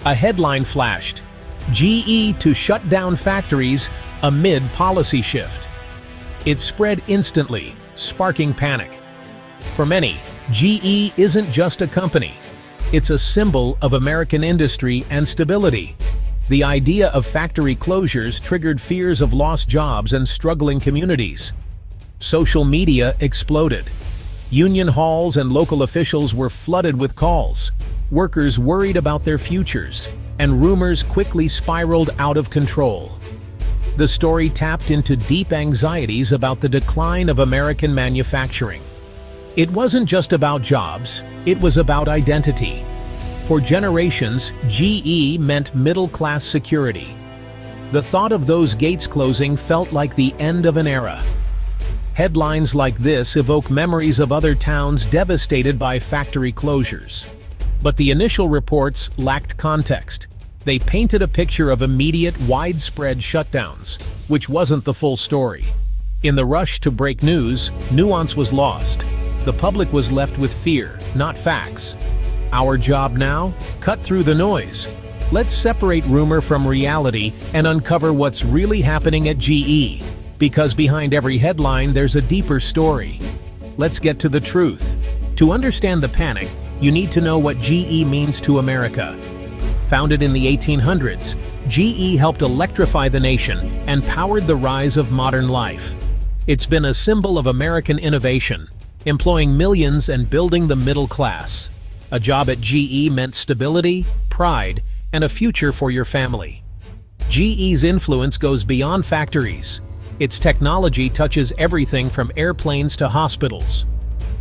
A headline flashed: GE to shut down factories amid policy shift. It spread instantly, sparking panic. For many, GE isn't just a company. It's a symbol of American industry and stability. The idea of factory closures triggered fears of lost jobs and struggling communities. Social media exploded. Union halls and local officials were flooded with calls. Workers worried about their futures, and rumors quickly spiraled out of control. The story tapped into deep anxieties about the decline of American manufacturing. It wasn't just about jobs, it was about identity. For generations, GE meant middle-class security. The thought of those gates closing felt like the end of an era. Headlines like this evoke memories of other towns devastated by factory closures. But the initial reports lacked context. They painted a picture of immediate, widespread shutdowns, which wasn't the full story. In the rush to break news, nuance was lost. The public was left with fear, not facts. Our job now? Cut through the noise. Let's separate rumor from reality and uncover what's really happening at GE. Because behind every headline, there's a deeper story. Let's get to the truth. To understand the panic, you need to know what GE means to America. Founded in the 1800s, GE helped electrify the nation and powered the rise of modern life. It's been a symbol of American innovation, employing millions and building the middle class. A job at GE meant stability, pride, and a future for your family. GE's influence goes beyond factories. Its technology touches everything from airplanes to hospitals.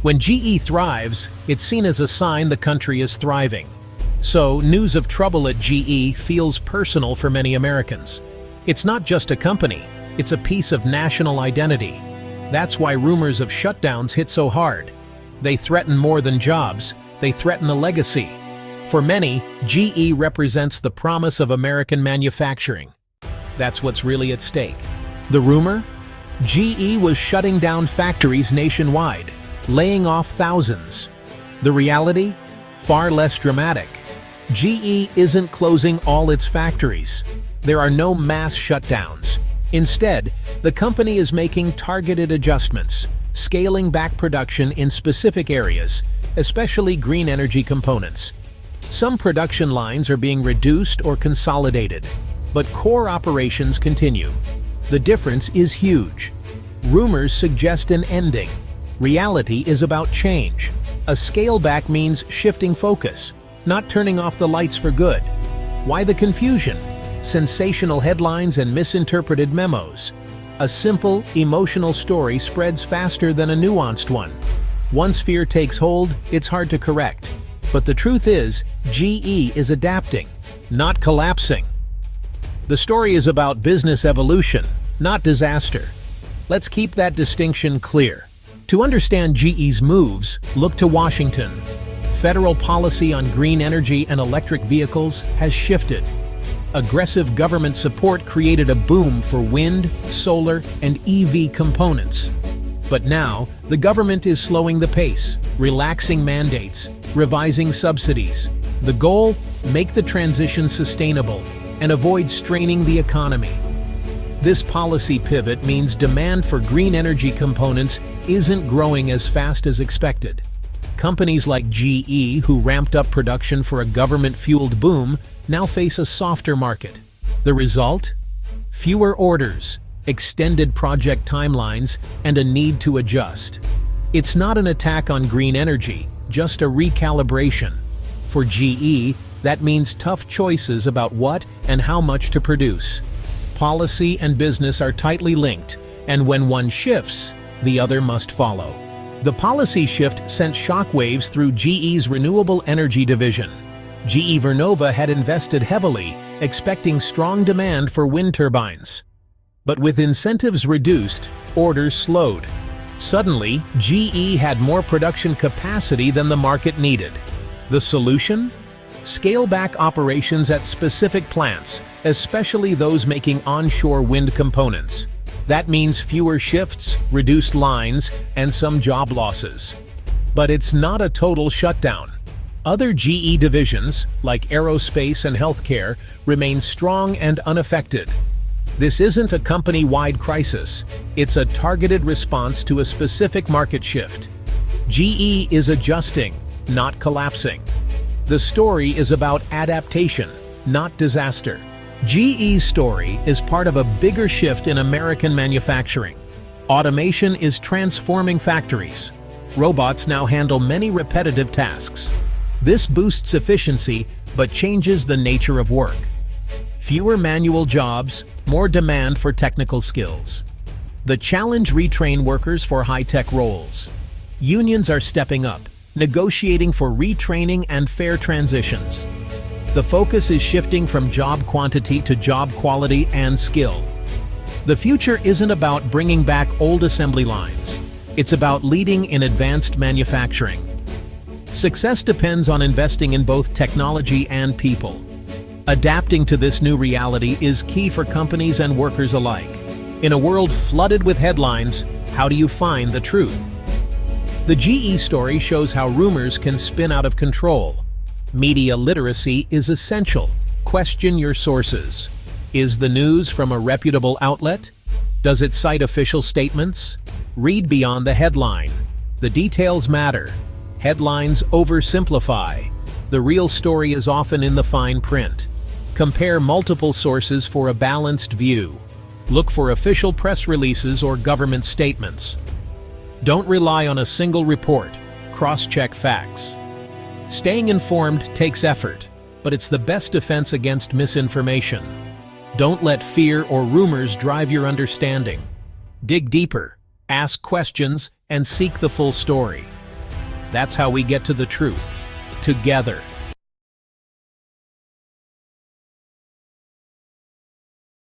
When GE thrives, it's seen as a sign the country is thriving. So, news of trouble at GE feels personal for many Americans. It's not just a company, it's a piece of national identity. That's why rumors of shutdowns hit so hard. They threaten more than jobs, they threaten a legacy. For many, GE represents the promise of American manufacturing. That's what's really at stake. The rumor? GE was shutting down factories nationwide, laying off thousands. The reality? Far less dramatic. GE isn't closing all its factories. There are no mass shutdowns. Instead, the company is making targeted adjustments, scaling back production in specific areas, especially green energy components. Some production lines are being reduced or consolidated, but core operations continue. The difference is huge. Rumors suggest an ending. Reality is about change. A scale back means shifting focus, not turning off the lights for good. Why the confusion? Sensational headlines and misinterpreted memos. A simple, emotional story spreads faster than a nuanced one. Once fear takes hold, it's hard to correct. But the truth is, GE is adapting, not collapsing. The story is about business evolution, not disaster. Let's keep that distinction clear. To understand GE's moves, look to Washington. Federal policy on green energy and electric vehicles has shifted. Aggressive government support created a boom for wind, solar, and EV components. But now, the government is slowing the pace, relaxing mandates, revising subsidies. The goal? Make the transition sustainable and avoid straining the economy. This policy pivot means demand for green energy components isn't growing as fast as expected. Companies like GE, who ramped up production for a government-fueled boom, now face a softer market. The result? Fewer orders, extended project timelines, and a need to adjust. It's not an attack on green energy, just a recalibration. For GE, that means tough choices about what and how much to produce. Policy and business are tightly linked, and when one shifts, the other must follow. The policy shift sent shockwaves through GE's renewable energy division. GE Vernova had invested heavily, expecting strong demand for wind turbines. But with incentives reduced, orders slowed. Suddenly, GE had more production capacity than the market needed. The solution? Scale back operations at specific plants, especially those making onshore wind components. That means fewer shifts, reduced lines, and some job losses. But it's not a total shutdown. Other GE divisions, like aerospace and healthcare, remain strong and unaffected. This isn't a company-wide crisis. It's a targeted response to a specific market shift. GE is adjusting, not collapsing. The story is about adaptation, not disaster. GE's story is part of a bigger shift in American manufacturing. Automation is transforming factories. Robots now handle many repetitive tasks. This boosts efficiency, but changes the nature of work. Fewer manual jobs, more demand for technical skills. The challenge retrain workers for high-tech roles. Unions are stepping up, negotiating for retraining and fair transitions. The focus is shifting from job quantity to job quality and skill. The future isn't about bringing back old assembly lines. It's about leading in advanced manufacturing. Success depends on investing in both technology and people. Adapting to this new reality is key for companies and workers alike. In a world flooded with headlines, how do you find the truth? The GE story shows how rumors can spin out of control. Media literacy is essential. Question your sources. Is the news from a reputable outlet? Does it cite official statements? Read beyond the headline. The details matter. Headlines oversimplify. The real story is often in the fine print. Compare multiple sources for a balanced view. Look for official press releases or government statements. Don't rely on a single report. Cross-check facts. Staying informed takes effort, but it's the best defense against misinformation. Don't let fear or rumors drive your understanding. Dig deeper, ask questions, and seek the full story. That's how we get to the truth, together.